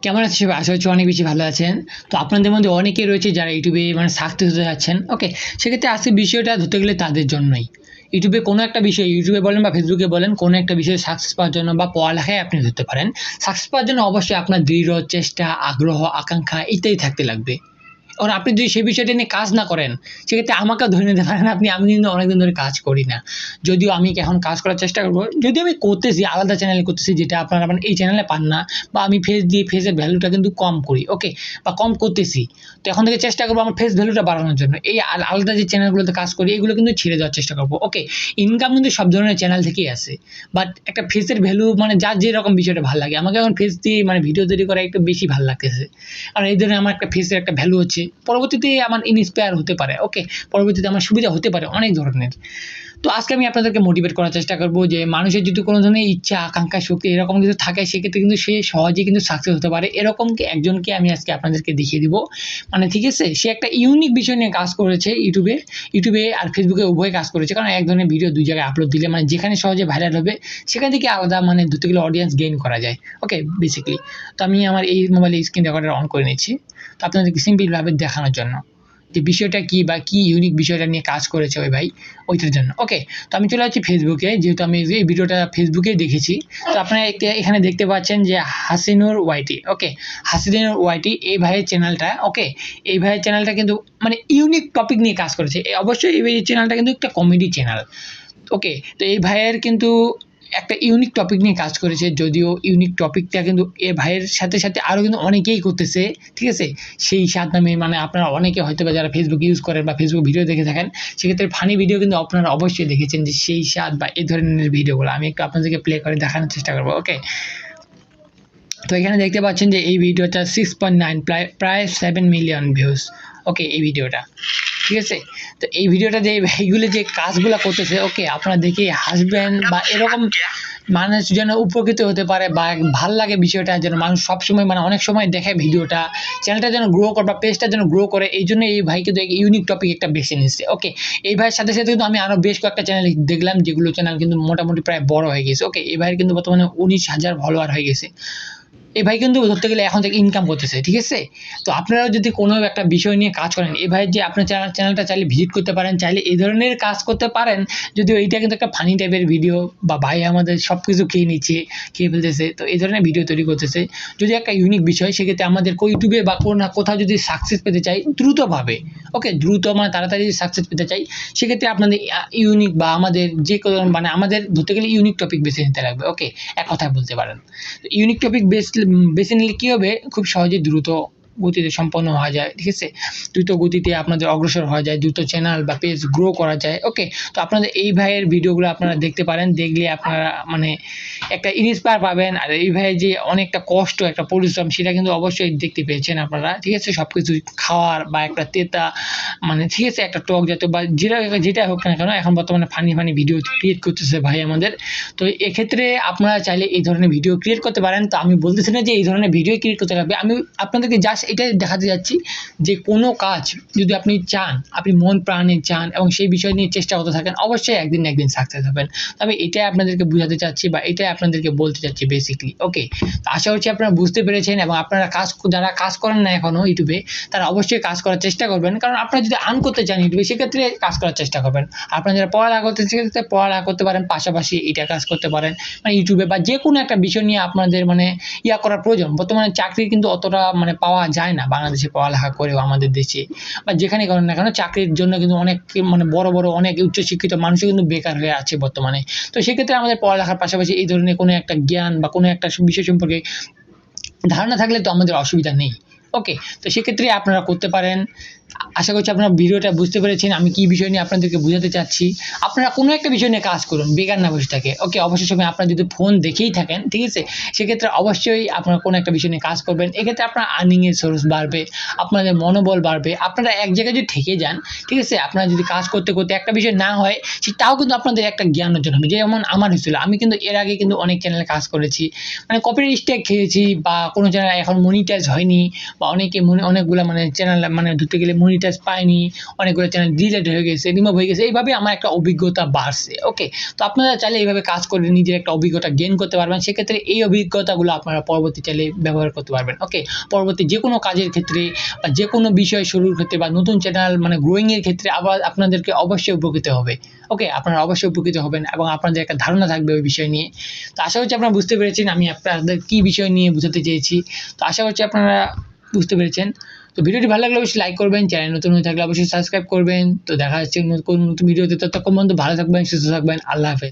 কেমন আছে সবাই? আশা করছি অনেক বেশি ভালো আছেন। তো আপনাদের মধ্যে অনেকেই রয়েছে যারা ইউটিউবে মানে সাকসেস হতে যাচ্ছেন। ওকে, সেক্ষেত্রে আজকে বিষয়টা ধরতে গেলে তাদের জন্যই। ইউটিউবে কোনো একটা বিষয়, ইউটিউবে বলেন বা ফেসবুকে বলেন, কোনো একটা বিষয়ে সাকসেস পাওয়ার জন্য বা পড়ালেখায় আপনি ধরতে পারেন। সাকসেস পাওয়ার জন্য অবশ্যই আপনার দৃঢ় চেষ্টা, আগ্রহ, আকাঙ্ক্ষা ইত্যাদি থাকতে লাগবে। এবং আপনি যদি সেই বিষয়টা নিয়ে কাজ না করেন, সেক্ষেত্রে আমাকেও ধরে নিতে পারেন আপনি। আমি কিন্তু অনেকদিন ধরে কাজ করি না, যদিও আমি এখন কাজ করার চেষ্টা করবো। যদিও আমি করতেছি, আলাদা চ্যানেলে করতেছি, যেটা আপনারা মানে এই চ্যানেলে পান না, বা আমি ফেস দিয়ে ফেসের ভ্যালুটা কিন্তু কম করি। ওকে, বা কম করতেছি। তো এখন থেকে চেষ্টা করবো আমার ফেস ভ্যালুটা বাড়ানোর জন্য। এই আলাদা যে চ্যানেলগুলোতে কাজ করি, এগুলো কিন্তু ছেড়ে দেওয়ার চেষ্টা করবো। ওকে, ইনকাম কিন্তু সব ধরনের চ্যানেল থেকেই আসে, বাট একটা ফেসের ভ্যালু মানে যার যেরকম বিষয়টা ভালো লাগে, আমাকে এখন ফেস দিয়ে মানে ভিডিও তৈরি করা একটু বেশি ভালো লাগতেছে। আর এই ধরনের আমার একটা ফেসের একটা ভ্যালু হচ্ছে, পরবর্তীতে আমার ইন্সপায়ার হতে পারে। ওকে, পরবর্তীতে আমার সুবিধা হতে পারে অনেক ধরনের। তো আজকে আমি আপনাদেরকে মোটিভেট করার চেষ্টা করবো যে মানুষের যদি কোনো ধরনের ইচ্ছা, আকাঙ্ক্ষা, শক্তি এরকম কিছু থাকে, সেক্ষেত্রে কিন্তু সে সহজেই কিন্তু সাকসেস হতে পারে। এরকম কি একজনকে আমি আজকে আপনাদেরকে দেখিয়ে দিব। মানে ঠিক আছে, সে একটা ইউনিক বিষয় নিয়ে কাজ করেছে ইউটিউবে আর ফেসবুকে উভয় কাজ করেছে। কারণ এক ধরনের ভিডিও দুই জায়গায় আপলোড দিলে মানে যেখানে সহজে ভাইরাল হবে, সেখান থেকে আলাদা মানে ধরতে গেলে অডিয়েন্স গেইন করা যায়। ওকে, বেসিক্যালি তো আমি আমার এই মোবাইলে স্ক্রিন রেকর্ডার অন করে নিচ্ছি, তো আপনাদেরকে সিম্পলভাবে দেখানোর জন্য যে বিষয়টা কি বা কি ইউনিক বিষয়টা নিয়ে কাজ করেছে ওই ভাই, ওইটার জন্য। ওকে, তো আমি চলে যাচ্ছি ফেসবুকে, যেহেতু আমি এই ভিডিওটা ফেসবুকেই দেখেছি। তো আপনারা এখানে দেখতে পাচ্ছেন যে হাসিনুর ওয়াইটি। ওকে, হাসিনুর ওয়াইটি এই ভাইয়ের চ্যানেলটা। ওকে, এই ভাইয়ের চ্যানেলটা কিন্তু মানে ইউনিক টপিক নিয়ে কাজ করেছে। অবশ্যই এই চ্যানেলটা কিন্তু একটা কমেডি চ্যানেল। ওকে, তো এই ভাইয়ের কিন্তু একটা ইউনিক টপিক নিয়ে কাজ করেছে, যদিও ইউনিক টপিকটা কিন্তু এ ভাইয়ের সাথে সাথে আরও কিন্তু অনেকেই করতেছে। ঠিক আছে, সেই স্বাদ নামে মানে আপনারা অনেকে হয়তো বা যারা ফেসবুক ইউজ করেন বা ফেসবুক ভিডিও দেখে থাকেন, সেক্ষেত্রে ফানি ভিডিও কিন্তু আপনারা অবশ্যই দেখেছেন, যে সেই স্বাদ বা এই ধরনের ভিডিওগুলো আমি একটু আপনাদেরকে প্লে করে দেখানোর চেষ্টা করবো। ওকে, তো এখানে দেখতে পাচ্ছেন যে এই ভিডিওটা 6.9 প্রায় 7 মিলিয়ন ভিউজ। ওকে, এই ভিডিওটা ঠিক আছে। তো এই ভিডিওটা যে এইগুলো যে কাজগুলো করতেছে, ওকে, আপনারা দেখে হাসবেন বা এরকম মানুষ যেন উপকৃত হতে পারে বা ভাল লাগে বিষয়টা, যেন মানুষ সবসময় মানে অনেক সময় দেখে ভিডিওটা, চ্যানেলটা যেন গ্রো করে বা পেজটা যেন গ্রো করে। এই জন্য এই ভাই কিন্তু ইউনিক টপিক একটা বেছে নিচ্ছে। ওকে, এই ভাইয়ের সাথে সাথে কিন্তু আমি আরও বেশ কয়েকটা চ্যানেল দেখলাম, যেগুলো চ্যানেল কিন্তু মোটামুটি প্রায় বড় হয়ে গেছে। ওকে, এই ভাইয়ের কিন্তু বর্তমানে 19,000 ফলোয়ার হয়ে গেছে। এই ভাই কিন্তু ধরতে গেলে এখন থেকে ইনকাম করতেছে। ঠিক আছে, তো আপনারাও যদি কোনো একটা বিষয় নিয়ে কাজ করেন, এই ভাইয়ের যে আপনার চ্যানেলটা চাইলে ভিজিট করতে পারেন, চাইলে এই ধরনের কাজ করতে পারেন। যদিও এইটা কিন্তু একটা ফানি টাইপের ভিডিও, বা ভাই আমাদের সব কিছু খেয়ে ফেলতেছে, তো এই ধরনের ভিডিও তৈরি করতেছে। যদি একটা ইউনিক বিষয়, সেক্ষেত্রে আমাদের ইউটিউবে বা কোনো না কোথাও যদি সাকসেস পেতে চাই দ্রুতভাবে, ওকে, দ্রুত মানে তাড়াতাড়ি যদি সাকসেস পেতে চাই, সেক্ষেত্রে আপনাদের ইউনিক বা আমাদের যে কোনো মানে আমাদের ধরতে গেলে ইউনিক টপিক বেছে নিতে লাগবে। ওকে, এক কথায় বলতে পারেন। ইউনিক টপিক বেছে নিলে কী হবে, খুব সহজেই দ্রুত গতিতে সম্পন্ন হওয়া যায়। ঠিক আছে, দ্রুত গতিতে আপনাদের অগ্রসর হওয়া যায়, দ্রুত চ্যানেল বা পেজ গ্রো করা যায়। ওকে, তো আপনাদের এই ভাইয়ের ভিডিওগুলো আপনারা দেখতে পারেন, দেখলে আপনারা মানে একটা ইন্সপায়ার পাবেন। আর এই ভাইয়ের যে অনেকটা কষ্ট, একটা পরিশ্রম, সেটা কিন্তু অবশ্যই দেখতে পেয়েছেন আপনারা। ঠিক আছে, সব কিছু খাওয়ার বা একটা তেতা মানে ঠিক আছে, একটা টক জাতীয় বা যেটা হোক না কেন, এখন বর্তমানে ফানি ভিডিও ক্রিয়েট করতেছে ভাই আমাদের। তো এক্ষেত্রে আপনারা চাইলে এই ধরনের ভিডিও ক্রিয়েট করতে পারেন। তো আমি বলতেছি না যে এই ধরনের ভিডিও ক্রিয়েট করতে লাগবে, আমি আপনাদেরকে জাস্ট এটাই দেখাতে যাচ্ছি যে কোনো কাজ যদি আপনি চান, আপনি মন প্রাণে চান এবং সেই বিষয় নিয়ে চেষ্টা করতে থাকেন, অবশ্যই একদিন না একদিন সাকসেস হবেন। তবে এটাই আপনাদেরকে বোঝাতে চাচ্ছি বা এটাই আপনাদেরকে বলতে চাচ্ছি বেসিক্যালি। ওকে, আশা করছি আপনারা বুঝতে পেরেছেন, এবং আপনারা যারা কাজ করেন না এখনও ইউটিউবে, তারা অবশ্যই কাজ করার চেষ্টা করবেন। কারণ আপনারা যদি আর্ন করতে চান ইউটিউবে, সেক্ষেত্রে কাজ করার চেষ্টা করবেন। আপনারা যারা পড়ালেখা করতে, সেক্ষেত্রে পড়ালেখা করতে পারেন, পাশাপাশি এটা কাজ করতে পারেন মানে ইউটিউবে বা যে কোনো একটা বিষয় নিয়ে আপনাদের মানে করার প্রয়োজন। বর্তমানে চাকরি কিন্তু অতটা মানে পাওয়া যায় না বাংলাদেশে, পড়ালেখা করেও আমাদের দেশে বা যেখানে করেন না কেন, চাকরির জন্য কিন্তু অনেক মানে বড় অনেক উচ্চশিক্ষিত মানুষও কিন্তু বেকার হয়ে আছে বর্তমানে। তো সেক্ষেত্রে আমাদের পড়ালেখার পাশাপাশি এই ধরনের কোনো একটা জ্ঞান বা কোনো একটা বিষয় সম্পর্কে ধারণা থাকলে তো আমাদের অসুবিধা নেই। ওকে, তো সেক্ষেত্রে আপনারা করতে পারেন। আশা করছি আপনারা ভিডিওটা বুঝতে পেরেছেন আমি কী বিষয় নিয়ে আপনাদেরকে বোঝাতে চাচ্ছি। আপনারা কোনো একটা বিষয় নিয়ে কাজ করুন, বেকার না বসে থাকে। ওকে, অবশ্যই সময় আপনারা যদি ফোন দেখেই থাকেন, ঠিক আছে, সেক্ষেত্রে অবশ্যই আপনারা কোনো একটা বিষয় নিয়ে কাজ করবেন। এক্ষেত্রে আপনার আর্নিংয়ের সোর্স বাড়বে, আপনাদের মনোবল বাড়বে। আপনারা এক জায়গায় যদি থেকে যান, ঠিক আছে, আপনারা যদি কাজ করতে করতে একটা বিষয় না হয়, সেটাও কিন্তু আপনাদের একটা জ্ঞান অর্জন হবে। যেমন আমার হয়েছিল, আমি কিন্তু এর আগে কিন্তু অনেক চ্যানেলে কাজ করেছি, মানে কপিরাইট স্ট্রাইক খেয়েছি, বা কোনো চ্যানেল এখন মনিটাইজ হয়নি, বা অনেকগুলো মানে চ্যানেল মানে ধরতে গেলে মনিটাইজ পায়নি, অনেকগুলো চ্যানেল ডিলিট হয়ে গেছে, রিমুভ হয়ে গেছে, এইভাবে আমার একটা অভিজ্ঞতা বাড়ছে। ওকে, তো আপনারা চাইলে এইভাবে কাজ করে নিজের একটা অভিজ্ঞতা গেইন করতে পারবেন। সেক্ষেত্রে এই অভিজ্ঞতাগুলো আপনারা পরবর্তী চাইলে ব্যবহার করতে পারবেন। ওকে, পরবর্তী যে কোনো কাজের ক্ষেত্রে বা যে কোনো বিষয় শুরুর ক্ষেত্রে বা নতুন চ্যানেল মানে গ্রোয়িং এর ক্ষেত্রে আবার আপনাদেরকে অবশ্যই উপকৃত হবে। ওকে, আপনারা অবশ্যই উপকৃত হবেন এবং আপনাদের একটা ধারণা থাকবে ওই বিষয় নিয়ে। তো আশা করছি আপনারা বুঝতে পেরেছেন আমি আপনাদের কি বিষয় নিয়ে বোঝাতে চেয়েছি। তো আশা করছি আপনারা বুঝতে পেরেছেন। তো ভিডিওটি ভালো লাগলে অবশ্যই লাইক করবেন, চ্যানেল নতুন হয়ে থাকলে অবশ্যই সাবস্ক্রাইব করবেন। তো দেখা যাচ্ছে নতুন ভিডিওতে, ততক্ষণ পর্যন্ত ভালো থাকবেন, সুস্থ থাকবেন। আল্লাহ হাফেজ।